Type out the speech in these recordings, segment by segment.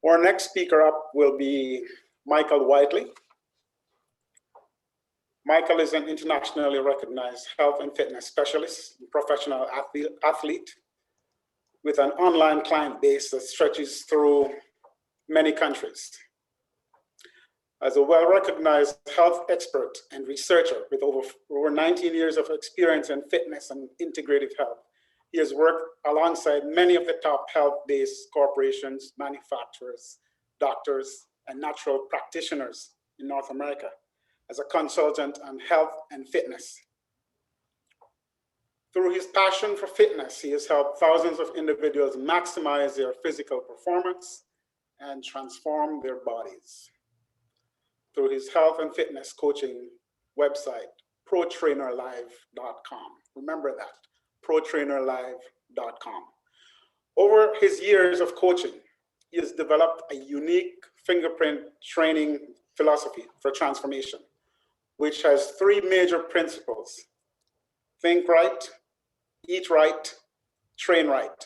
Our next speaker up will be Michael Whiteley. Michael is an internationally recognized health and fitness specialist, professional athlete with an online client base that stretches through many countries. As a well-recognized health expert and researcher with over 19 years of experience in fitness and integrative health, he has worked alongside many of the top health-based corporations, manufacturers, doctors, and natural practitioners in North America as a consultant on health and fitness. Through his passion for fitness, he has helped thousands of individuals maximize their physical performance and transform their bodies. Through his health and fitness coaching website, ProTrainerLive.com. Remember that, ProTrainerLive.com. Over his years of coaching, he has developed a unique fingerprint training philosophy for transformation, which has three major principles: think right, eat right, train right.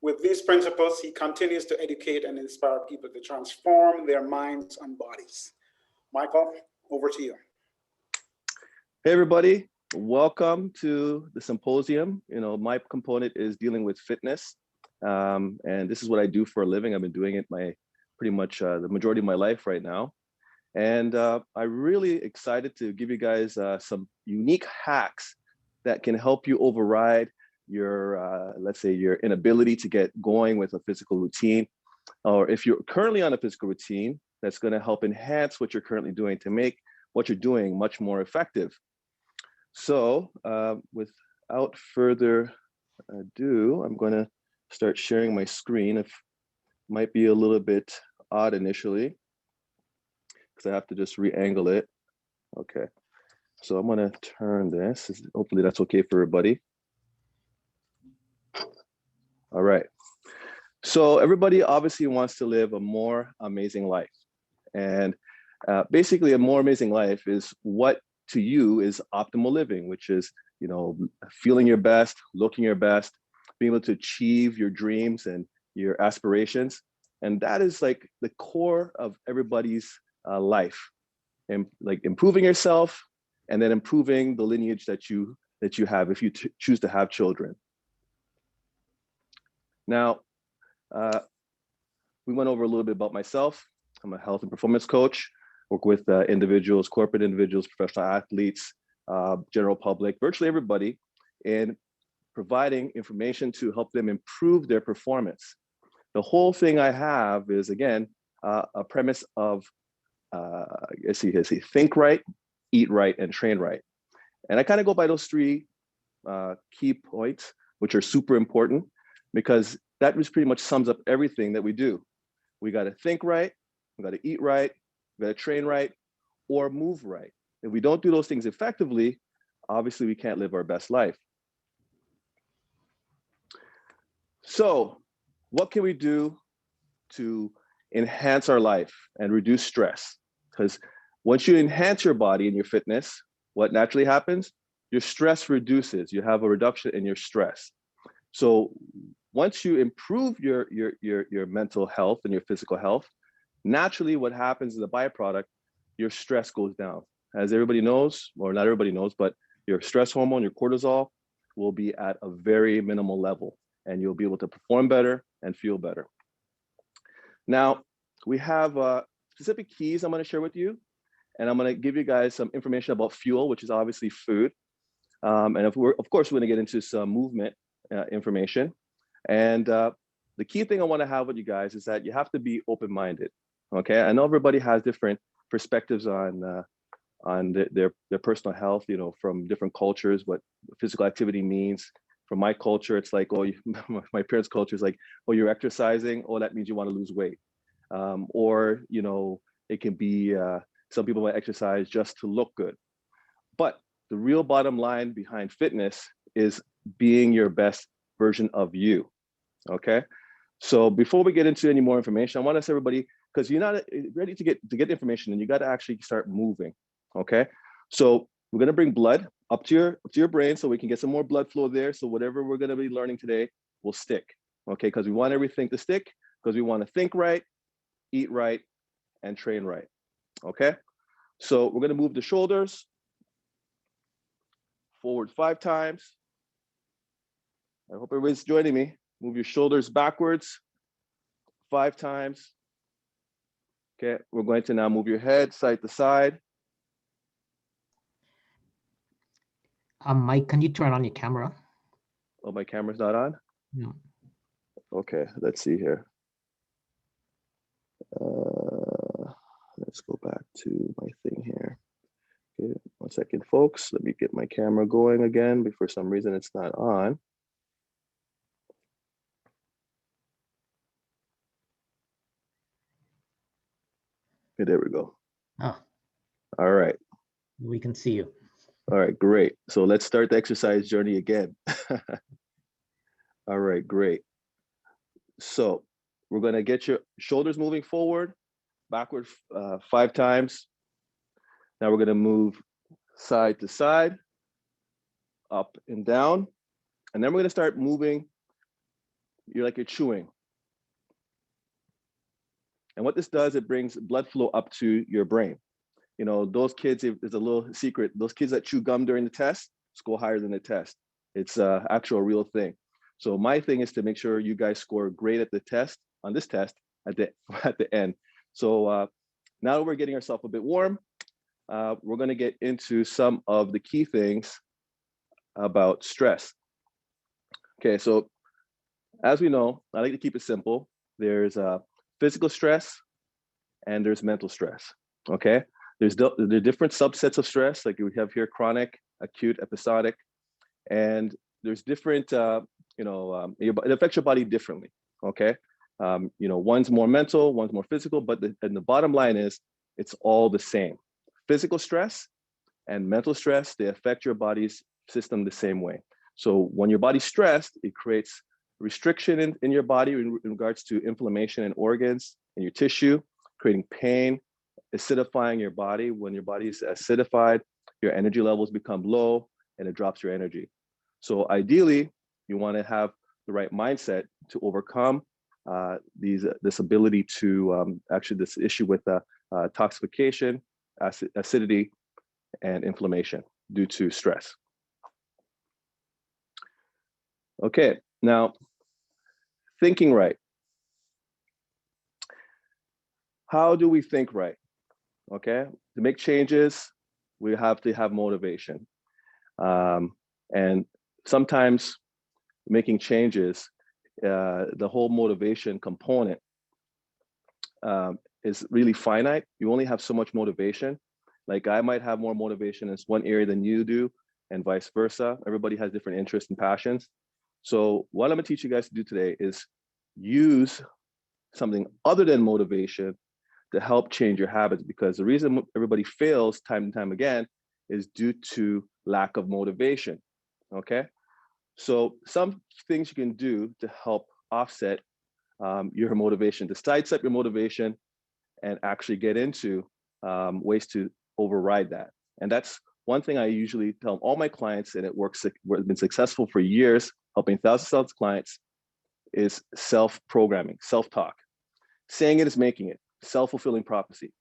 With these principles, he continues to educate and inspire people to transform their minds and bodies. Michael, over to you. Hey, everybody. Welcome to the symposium. My component is dealing with fitness. And this is what I do for a living. I've been doing it pretty much the majority of my life right now. And I'm really excited to give you guys some unique hacks that can help you override your, let's say, your inability to get going with a physical routine. Or if you're currently on a physical routine, that's going to help enhance what you're currently doing to make what you're doing much more effective. So without further ado, I'm going to start sharing my screen. It might be a little bit odd initially because I have to just re-angle it. Okay, so I'm going to turn this. Hopefully that's okay for everybody. All right. So everybody obviously wants to live a more amazing life. And basically a more amazing life is what to you is optimal living, which is, feeling your best, looking your best, being able to achieve your dreams and your aspirations. And that is like the core of everybody's life, and like improving yourself and then improving the lineage that you have if you choose to have children. Now, we went over a little bit about myself. I'm a health and performance coach, work with individuals, corporate individuals, professional athletes, general public, virtually everybody, in providing information to help them improve their performance. The whole thing I have is, again, a premise of, think right, eat right, and train right. And I kind of go by those three key points, which are super important, because that just pretty much sums up everything that we do. We got to think right, we got to eat right, we got to train right, or move right. If we don't do those things effectively, obviously we can't live our best life. So what can we do to enhance our life and reduce stress? Because once you enhance your body and your fitness, what naturally happens? Your stress reduces. You have a reduction in your stress. So once you improve your mental health and your physical health, naturally what happens is a byproduct, your stress goes down. As everybody knows, or not everybody knows, but your stress hormone, your cortisol, will be at a very minimal level, and you'll be able to perform better and feel better. Now, we have specific keys I'm going to share with you, and I'm going to give you guys some information about fuel, which is obviously food. And of course, we're going to get into some movement information. And the key thing I want to have with you guys is that you have to be open-minded. Okay, I know everybody has different perspectives on their personal health, from different cultures, what physical activity means. From my culture, it's like, oh, my parents' culture is like, oh, you're exercising, oh, that means you want to lose weight. Or, it can be, some people might exercise just to look good. But the real bottom line behind fitness is being your best version of you, okay? So before we get into any more information, I want to say everybody, because you're not ready to get information, and you got to actually start moving, okay? So we're going to bring blood up to your brain so we can get some more blood flow there. So whatever we're going to be learning today will stick, okay? Because we want everything to stick, because we want to think right, eat right, and train right. Okay, so we're going to move the shoulders forward 5 times. I hope everybody's joining me. Move your shoulders backwards 5 times. Okay, we're going to now move your head side to side. Mike, can you turn on your camera? Oh, my camera's not on? No. Okay, let's see here. Let's go back to my thing here. Okay, 1 second, folks. Let me get my camera going again, but for some reason it's not on. Okay, there we go. Oh, All right. we can see you. All right, great. So let's start the exercise journey again. All right, great. So we're going to get your shoulders moving forward, backward 5 times. Now we're going to move side to side, up and down. And then we're going to start moving. You're chewing. And what this does, it brings blood flow up to your brain. You know, those kids, there's a little secret, those kids that chew gum during the test score higher than the test. It's actual real thing. So my thing is to make sure you guys score great at the test, on this test, at the end. So now that we're getting ourselves a bit warm, we're going to get into some of the key things about stress. Okay, so as we know, I like to keep it simple. There's physical stress and there's mental stress. Okay, there are different subsets of stress, like we have here: chronic, acute, episodic, and there's different. It affects your body differently. Okay, one's more mental, one's more physical, but the bottom line is it's all the same. Physical stress and mental stress, they affect your body's system the same way. So when your body's stressed, it creates restriction in your body in regards to inflammation in organs, in your tissue, creating pain, acidifying your body. When your body is acidified, your energy levels become low and it drops your energy. So ideally, you want to have the right mindset to overcome this ability to this issue with toxification, acidity, and inflammation due to stress. Okay, now thinking right. How do we think right? Okay, to make changes, we have to have motivation. And sometimes making changes, the whole motivation component is really finite. You only have so much motivation. Like I might have more motivation in one area than you do, and vice versa. Everybody has different interests and passions. So what I'm gonna teach you guys to do today is use something other than motivation to help change your habits, because the reason everybody fails time and time again is due to lack of motivation, okay? So some things you can do to help offset your motivation, to sidestep your motivation and actually get into ways to override that. And that's one thing I usually tell all my clients, and it's been successful for years, helping thousands of clients, is self-programming, self-talk. Saying it is making it, self-fulfilling prophecy.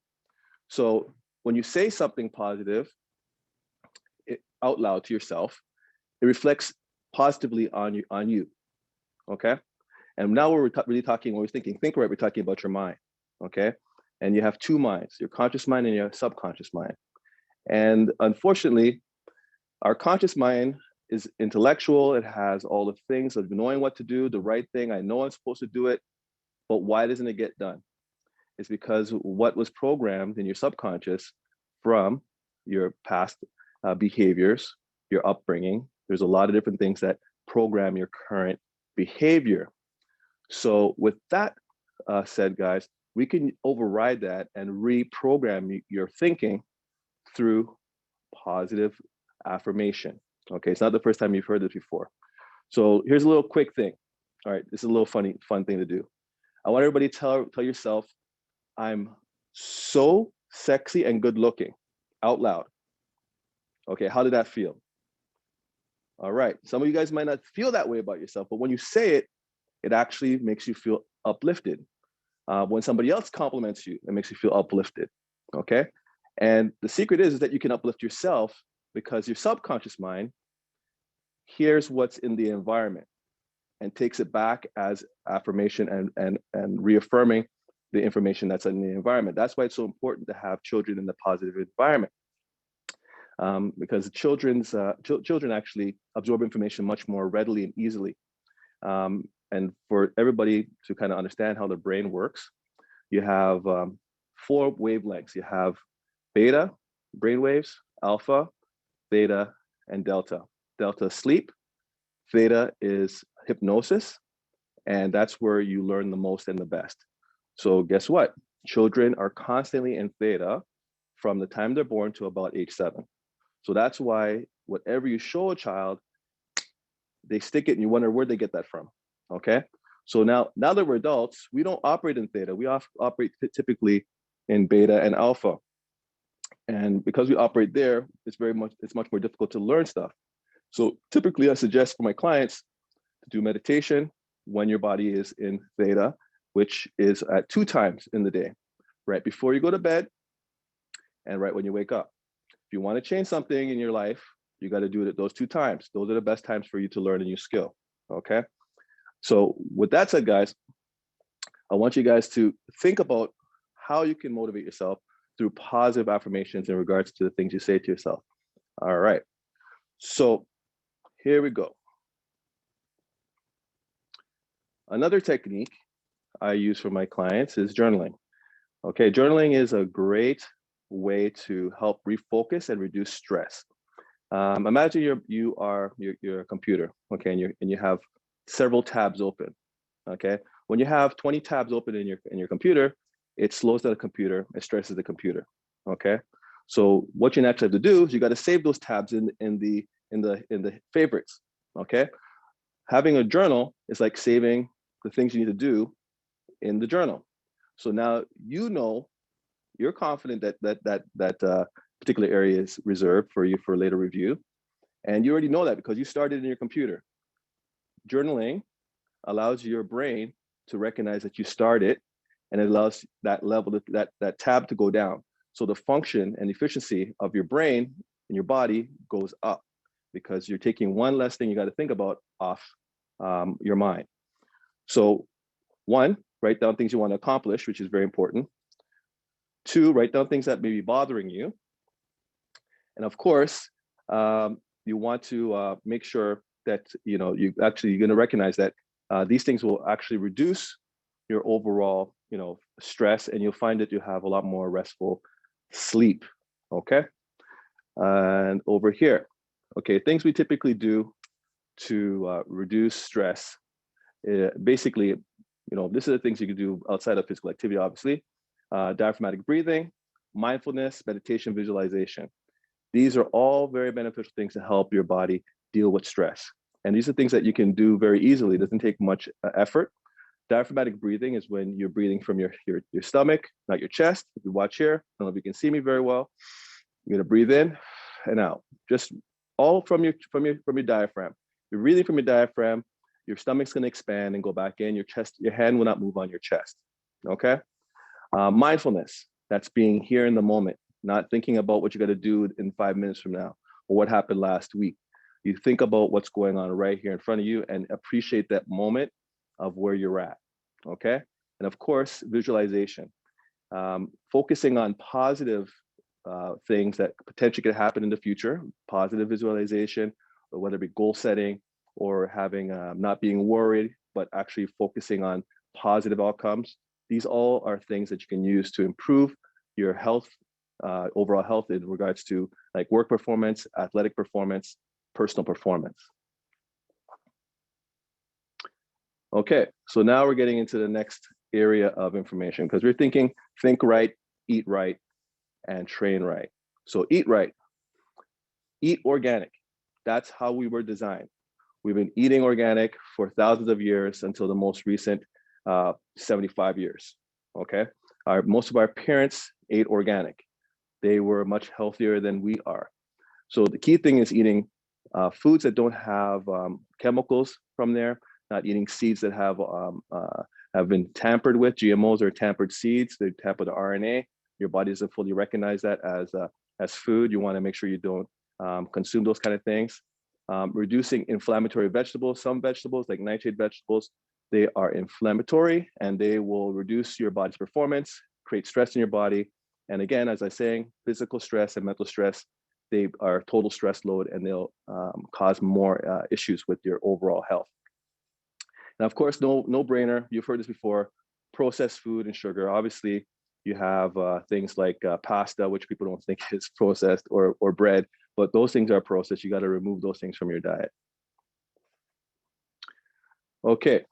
So when you say something positive out loud to yourself, it reflects positively on you, okay? And now we're really talking, when we're thinking, think right, we're talking about your mind, okay? And you have two minds, your conscious mind and your subconscious mind. And unfortunately, our conscious mind is intellectual. It has all the things of knowing what to do, the right thing. I know I'm supposed to do it, but why doesn't it get done? It's because what was programmed in your subconscious from your past behaviors, your upbringing. There's a lot of different things that program your current behavior. So with that said, guys, we can override that and reprogram your thinking through positive affirmation. Okay, it's not the first time you've heard this before. So here's a little quick thing. All right, this is a little fun thing to do. I want everybody to tell yourself, I'm so sexy and good looking, out loud. Okay, how did that feel? All right, some of you guys might not feel that way about yourself, but when you say it, it actually makes you feel uplifted. When somebody else compliments you, it makes you feel uplifted, okay? And the secret is that you can uplift yourself because your subconscious mind hears what's in the environment and takes it back as affirmation and reaffirming the information that's in the environment. That's why it's so important to have children in the positive environment. Because children actually absorb information much more readily and easily. And for everybody to kind of understand how the brain works, you have 4 wavelengths. You have beta, brain waves, alpha, theta, and delta. Delta is sleep, theta is hypnosis, and that's where you learn the most and the best. So guess what? Children are constantly in theta from the time they're born to about age 7. So that's why whatever you show a child, they stick it and you wonder where they get that from, okay? So now that we're adults, we don't operate in theta. We operate typically in beta and alpha. And because we operate there, it's much more difficult to learn stuff. So typically I suggest for my clients to do meditation when your body is in theta, which is at 2 times in the day, right before you go to bed and right when you wake up. If you want to change something in your life, you got to do it at those 2 times. Those are the best times for you to learn a new skill, okay? So with that said, guys, I want you guys to think about how you can motivate yourself through positive affirmations in regards to the things you say to yourself. All right, so here we go. Another technique I use for my clients is journaling. Okay, journaling is a great way to help refocus and reduce stress. Imagine you're a computer, okay, and you have several tabs open, okay. When you have 20 tabs open in your computer, it slows down the computer, it stresses the computer, okay. So what you naturally have to do is you got to save those tabs in the favorites, okay. Having a journal is like saving the things you need to do in the journal. So now you're confident that particular area is reserved for you for later review. And you already know that because you started in your computer. Journaling allows your brain to recognize that you started, and it allows that level, that tab to go down. So the function and efficiency of your brain and your body goes up because you're taking one less thing you got to think about off your mind. So 1, write down things you want to accomplish, which is very important. 2, write down things that may be bothering you. And of course, you want to make sure that you're going to recognize that these things will actually reduce your overall stress, and you'll find that you have a lot more restful sleep. Okay, and over here, okay, things we typically do to reduce stress. Basically, this are the things you can do outside of physical activity, obviously. Diaphragmatic breathing, mindfulness, meditation, visualization. These are all very beneficial things to help your body deal with stress. And these are things that you can do very easily. It doesn't take much effort. Diaphragmatic breathing is when you're breathing from your stomach, not your chest. If you watch here, I don't know if you can see me very well. You're gonna breathe in and out, just all from your diaphragm. You're breathing from your diaphragm. Your stomach's gonna expand and go back in. Your hand will not move on your chest. Okay. Mindfulness, that's being here in the moment, not thinking about what you got to do in 5 minutes from now or what happened last week. You think about what's going on right here in front of you and appreciate that moment of where you're at, okay? And of course, visualization, focusing on positive things that potentially could happen in the future, positive visualization, or whether it be goal setting or having not being worried, but actually focusing on positive outcomes. These all are things that you can use to improve your health, overall health in regards to like work performance, athletic performance, personal performance. Okay, so now we're getting into the next area of information because we're thinking, think right, eat right, and train right. So eat right, eat organic. That's how we were designed. We've been eating organic for thousands of years until the most recent 75 years, okay? Most of our parents ate organic. They were much healthier than we are. So the key thing is eating foods that don't have chemicals from there, not eating seeds that have have been tampered with. GMOs are tampered seeds. They tamper the RNA. Your body doesn't fully recognize that as food. You want to make sure you don't consume those kind of things. Reducing inflammatory vegetables. Some vegetables, like nightshade vegetables, they are inflammatory and they will reduce your body's performance, create stress in your body. And again, as I was saying, physical stress and mental stress, they are total stress load and they'll cause more issues with your overall health. Now, of course, no brainer. You've heard this before, processed food and sugar. Obviously, you have things like pasta, which people don't think is processed, or bread, but those things are processed. You got to remove those things from your diet. Okay,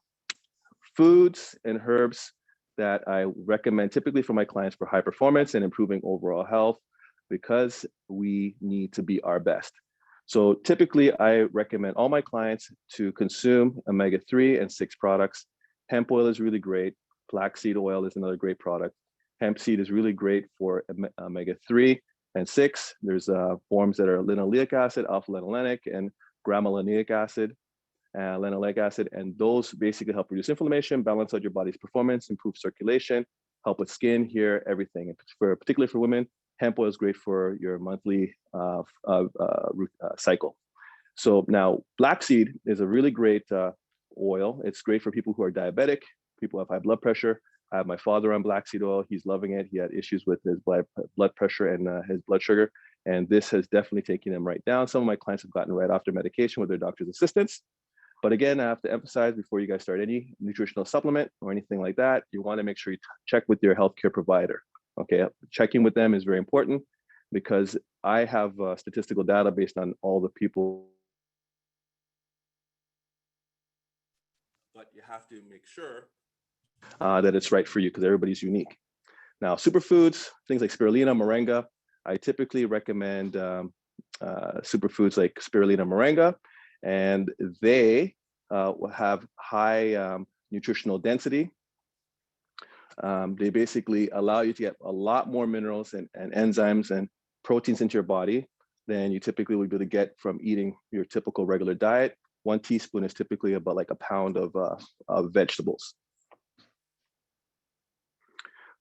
foods and herbs that I recommend typically for my clients for high performance and improving overall health, because we need to be our best. So typically I recommend all my clients to consume omega-3 and 6 products. Hemp oil is really great. Flaxseed oil is another great product. Hemp seed is really great for omega-3 and 6. There's forms that are linoleic acid, alpha-linolenic, and gamma-linolenic acid, linoleic acid, and those basically help reduce inflammation, balance out your body's performance, improve circulation, help with skin, hair, everything. Particularly for women, hemp oil is great for your monthly cycle. So now flaxseed is a really great oil. It's great for people who are diabetic, people who have high blood pressure. I have my father on black seed oil. He's loving it. He had issues with his blood pressure and his blood sugar, and this has definitely taken him right down. Some of my clients have gotten right off their medication with their doctor's assistance. But again, I have to emphasize before you guys start any nutritional supplement or anything like that, you want to make sure you check with your healthcare provider. Okay, checking with them is very important because I have statistical data based on all the people. But you have to make sure that it's right for you because everybody's unique. Now, superfoods, things like spirulina, moringa, I typically recommend superfoods like spirulina, moringa, and they have high nutritional density. They basically allow you to get a lot more minerals and enzymes and proteins into your body than you typically would be able to get from eating your typical regular diet. 1 teaspoon is typically about like a pound of vegetables.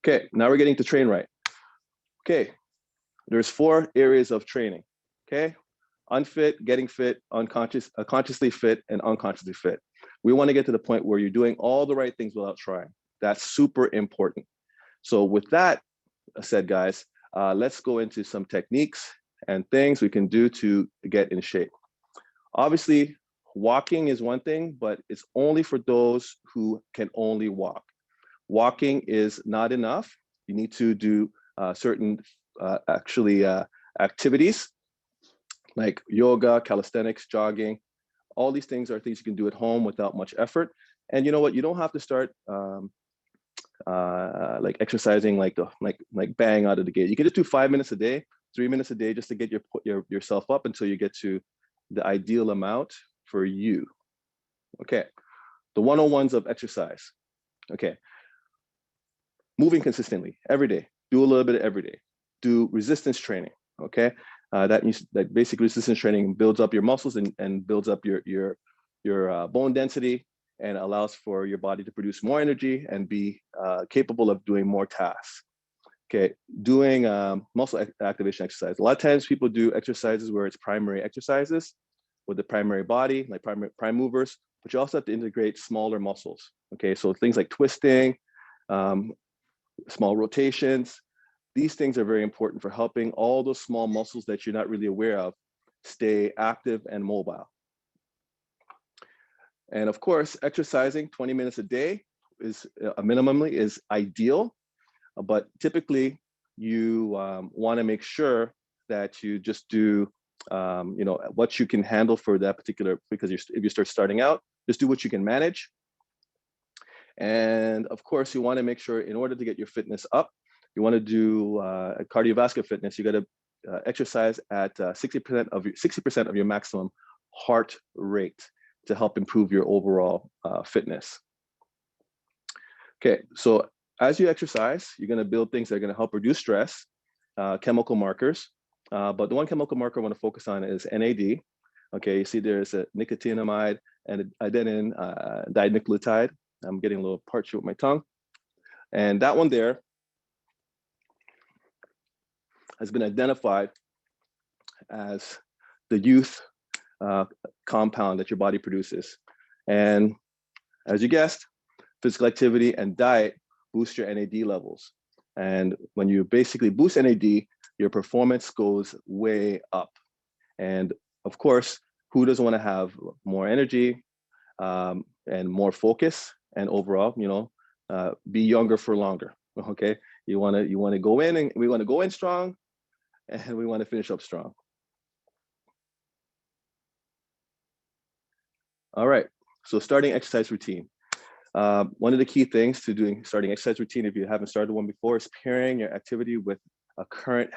Okay, now we're getting to train right. Okay, there's 4 areas of training. Okay, unfit, getting fit, consciously fit, and unconsciously fit. We want to get to the point where you're doing all the right things without trying. That's super important. So with that said, guys, let's go into some techniques and things we can do to get in shape. Obviously, walking is one thing, but it's only for those who can only walk. Walking is not enough. You need to do certain activities like yoga, calisthenics, jogging. All these things are things you can do at home without much effort. And you know what? You don't have to start like exercising like bang out of the gate. You can just do 5 minutes a day, 3 minutes a day, just to get yourself up until you get to the ideal amount for you. Okay, the 101s of exercise. Okay, moving consistently every day. Do a little bit every day. Do resistance training. Okay, that basic resistance training builds up your muscles and builds up your bone density and allows for your body to produce more energy and be capable of doing more tasks. Okay, doing muscle activation exercise. A lot of times people do exercises where it's primary exercises with the primary body, like prime movers, but you also have to integrate smaller muscles. Okay, so things like twisting, small rotations, these things are very important for helping all those small muscles that you're not really aware of stay active and mobile. And of course, exercising 20 minutes a day is minimally is ideal, but typically you want to make sure that you just do what you can handle for that particular, because if you start starting out, just do what you can manage. And of course, you want to make sure in order to get your fitness up, you want to do cardiovascular fitness. You got to exercise at 60% of your maximum heart rate to help improve your overall fitness. Okay, so as you exercise, you're going to build things that are going to help reduce stress, chemical markers. But the one chemical marker I want to focus on is NAD. Okay, you see there's a nicotinamide and adenine dinucleotide. I'm getting a little parched with my tongue. And that one there has been identified as the youth compound that your body produces. And as you guessed, physical activity and diet boost your NAD levels. And when you basically boost NAD, your performance goes way up. And of course, who doesn't want to have more energy and more focus, and overall, be younger for longer? Okay, you want to go in, and we want to go in strong, and we want to finish up strong. All right, so starting exercise routine. One of the key things to starting exercise routine, if you haven't started one before, is pairing your activity with a current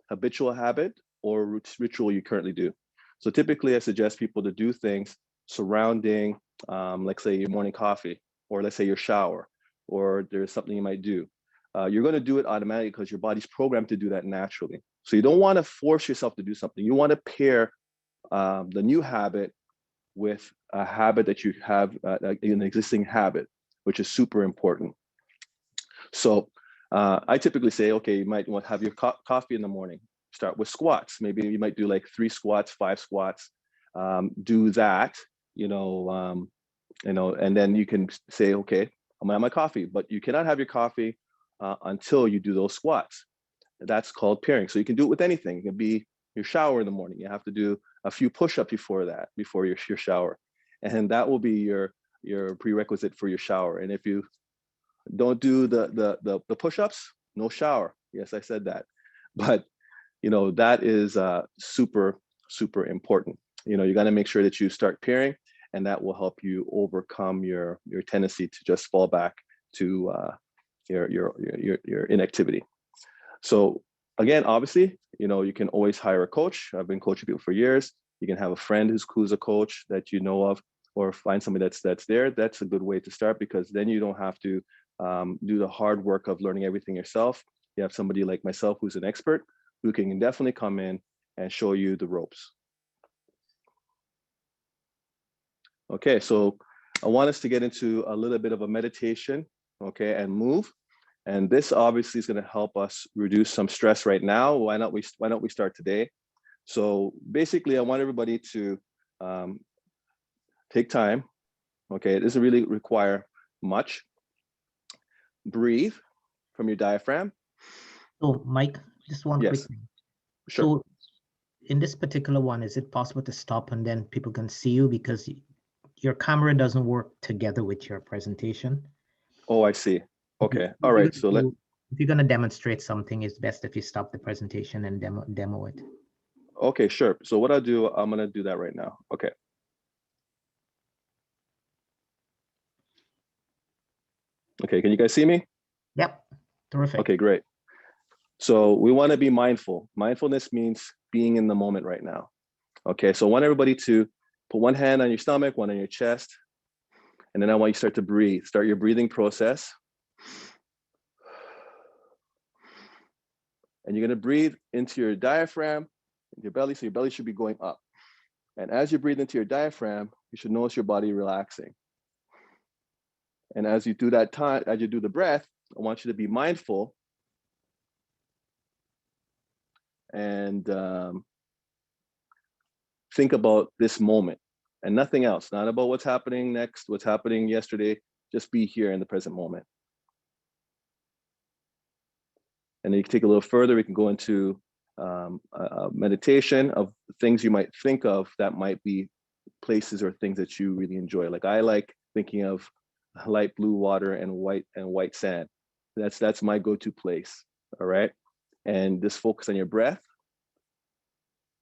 habitual habit, or ritual you currently do. So typically I suggest people to do things surrounding, like say your morning coffee, or let's say your shower, or there's something you might do. You're going to do it automatically because your body's programmed to do that naturally. So you don't want to force yourself to do something. You want to pair the new habit with a habit that you have, an existing habit, which is super important. So I typically say, okay, you might want to have your coffee in the morning. Start with squats. Maybe you might do like 3 squats, 5 squats. Do that, and then you can say, okay, I'm gonna have my coffee, but you cannot have your coffee until you do those squats. That's called pairing. So you can do it with anything. It can be your shower in the morning. You have to do a few push-ups before your shower, and that will be your prerequisite for your shower. And if you don't do the push-ups, no shower. Yes, I said that, but that is super important. You got to make sure that you start pairing, and that will help you overcome your tendency to just fall back to your inactivity. So again, obviously, you can always hire a coach. I've been coaching people for years. You can have a friend who's a coach that you know of, or find somebody that's there. That's a good way to start, because then you don't have to do the hard work of learning everything yourself. You have somebody like myself who's an expert, who can definitely come in and show you the ropes. Okay, so I want us to get into a little bit of a meditation, okay, and move. And this obviously is going to help us reduce some stress right now. Why not we start today? So basically, I want everybody to take time. Okay, it doesn't really require much. Breathe from your diaphragm. So Mike, just one quick thing. Sure. So in this particular one, is it possible to stop and then people can see you, because your camera doesn't work together with your presentation? Oh, I see. Okay. All right. So if you're going to demonstrate something, it's best if you stop the presentation and demo it. Okay, sure. So what I'll do, I'm going to do that right now. Okay. Okay, can you guys see me? Yep. Terrific. Okay, great. So we want to be mindful. Mindfulness means being in the moment right now. Okay, so I want everybody to put one hand on your stomach, one on your chest, and then I want you to start to breathe. Start your breathing process. And you're going to breathe into your diaphragm, your belly, so your belly should be going up. And as you breathe into your diaphragm, you should notice your body relaxing. And as you do that time, as you do the breath, I want you to be mindful and think about this moment and nothing else, not about what's happening next, what's happening yesterday. Just be here in the present moment. And then you can take a little further. We can go into a meditation of things you might think of that might be places or things that you really enjoy. Like I like thinking of light blue water and white sand. That's my go-to place. All right. And just focus on your breath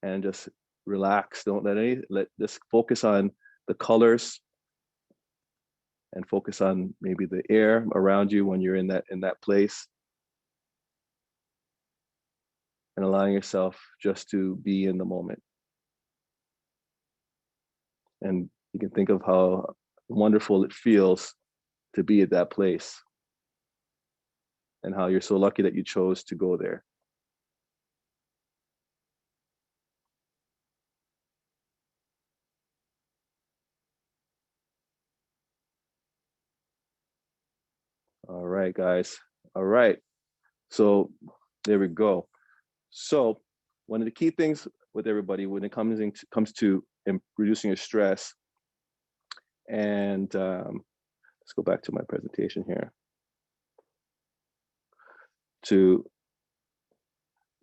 and just relax. Don't just focus on the colors and focus on maybe the air around you when you're in that place. And allowing yourself just to be in the moment. And you can think of how wonderful it feels to be at that place and how you're so lucky that you chose to go there. right, guys. All right. So there we go. So one of the key things with everybody when it comes to reducing your stress, and let's go back to my presentation here. To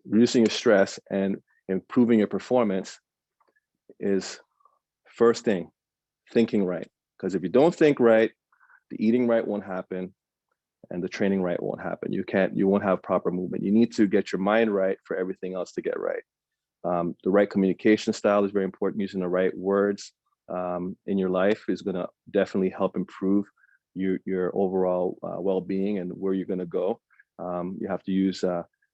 reducing your stress and improving your performance is, first thing, thinking right. Because if you don't think right, the eating right won't happen and the training right won't happen. You won't have proper movement. You need to get your mind right for everything else to get right. The right communication style is very important. Using the right words in your life is going to definitely help improve your overall well-being and where you're going to go. You have to use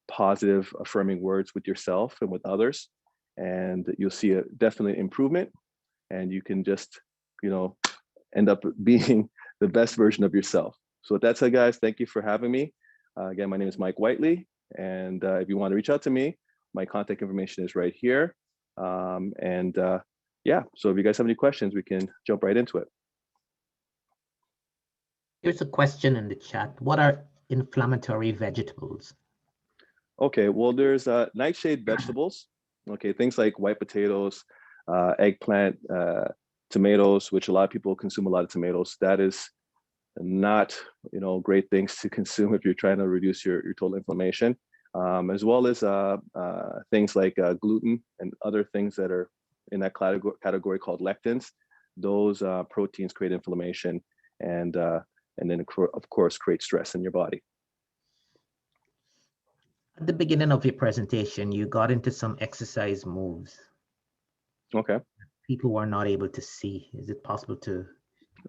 positive, affirming words with yourself and with others, and you'll see a definite improvement. And you can just, end up being the best version of yourself. So with that said, guys, thank you for having me. Again, my name is Mike Whiteley, and if you want to reach out to me, my contact information is right here. Yeah, so if you guys have any questions, we can jump right into it. Here's a question in the chat. What are inflammatory vegetables? Okay, well, there's nightshade vegetables. Okay, things like white potatoes, eggplant, tomatoes, which a lot of people consume a lot of tomatoes. That is not, great things to consume if you're trying to reduce your total inflammation, as well as things like gluten and other things that are in that category called lectins. Those proteins create inflammation and then of course create stress in your body. At the beginning of your presentation, you got into some exercise moves. Okay. People were not able to see. Is it possible to?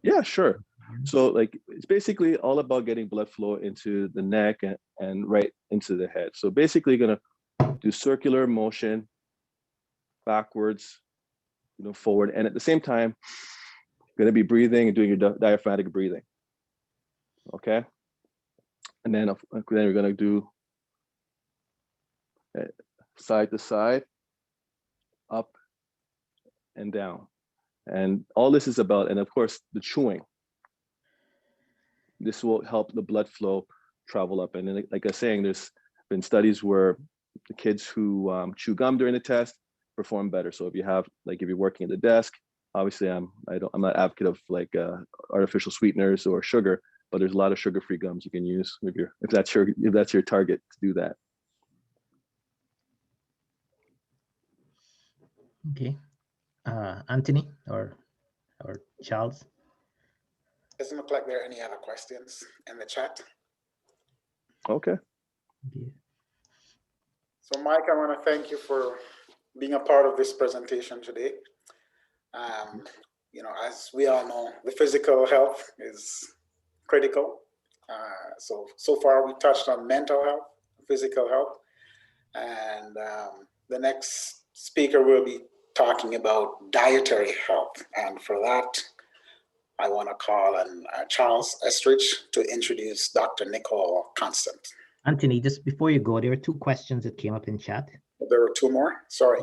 Yeah, sure. So it's basically all about getting blood flow into the neck and right into the head. So basically gonna do circular motion backwards, forward. And at the same time, gonna be breathing and doing your diaphragmatic breathing. Okay. And then we're gonna do side to side, up and down. And all this is about, and of course, the chewing. This will help the blood flow travel up. And then, like I was saying, there's been studies where the kids who chew gum during the test perform better. So if you're working at the desk, obviously I'm not advocate of artificial sweeteners or sugar, but there's a lot of sugar-free gums you can use if that's your target to do that. Okay. Anthony or Charles? Doesn't look like there are any other questions in the chat. Okay. So Mike, I want to thank you for being a part of this presentation today. As we all know, the physical health is critical. So far we touched on mental health, physical health, and the next speaker will be talking about dietary health. And for that, I want to call on Charles Estridge to introduce Dr. Nicole Constant. Anthony, just before you go, there are two questions that came up in chat. There were two more, sorry.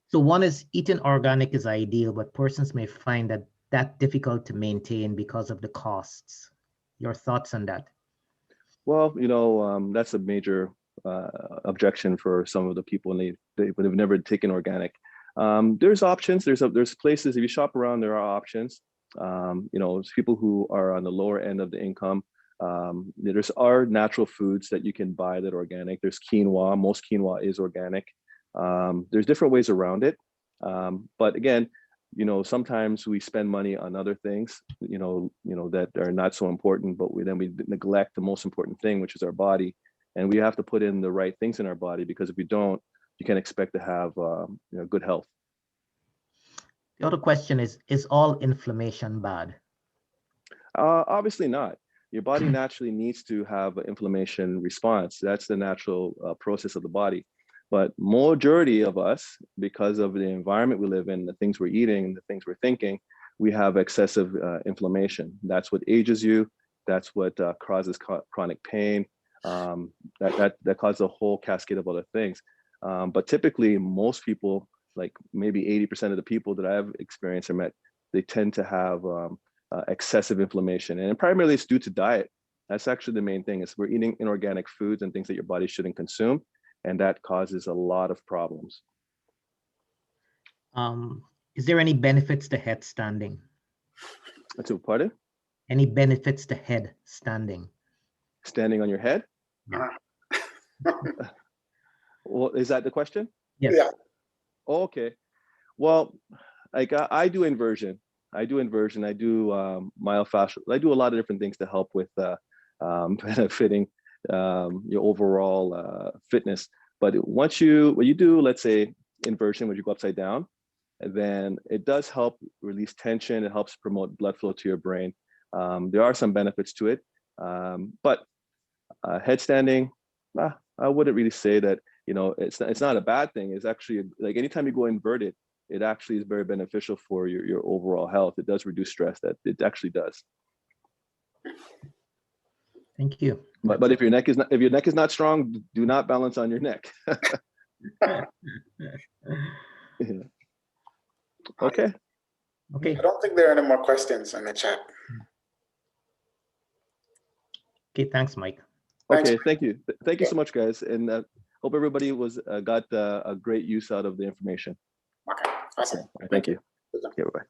So one is, eating organic is ideal, but persons may find that difficult to maintain because of the costs. Your thoughts on that? Well, that's a major objection for some of the people, and they've never taken organic. There's options. There's places, if you shop around, there are options. People who are on the lower end of the income. There's natural foods that you can buy that are organic. There's quinoa. Most quinoa is organic. There's different ways around it. But again, sometimes we spend money on other things, that are not so important, but we neglect the most important thing, which is our body. And we have to put in the right things in our body, because if we don't, you can't expect to have good health. The other question is all inflammation bad? Obviously not. Your body naturally needs to have an inflammation response. That's the natural process of the body. But majority of us, because of the environment we live in, the things we're eating, the things we're thinking, we have excessive inflammation. That's what ages you. That's what causes chronic pain. That causes a whole cascade of other things. But typically, most people, like maybe 80% of the people that I've experienced or met, they tend to have excessive inflammation. And primarily it's due to diet. That's actually the main thing, is we're eating inorganic foods and things that your body shouldn't consume, and that causes a lot of problems. Is there any benefits to head standing? So, pardon? Any benefits to head standing? Standing on your head? Uh, Well, is that the question? Yes. Yeah. Oh, okay. Well, like I do inversion. I do myofascial. I do a lot of different things to help with benefiting your overall fitness. But when you do, let's say, inversion, when you go upside down, then it does help release tension. It helps promote blood flow to your brain. There are some benefits to it, but headstanding, I wouldn't really say that. It's not a bad thing. It's actually, like, anytime you go inverted, it actually is very beneficial for your overall health. It does reduce stress. That it actually does. Thank you. But if your neck is not strong, do not balance on your neck. Yeah. Okay. Okay. I don't think there are any more questions in the chat. Okay. Thanks, Mike. Thanks. Okay. Thank you. Thank you so much, guys, and hope everybody got a great use out of the information. Okay, awesome. Thank you. Good job. Okay, bye.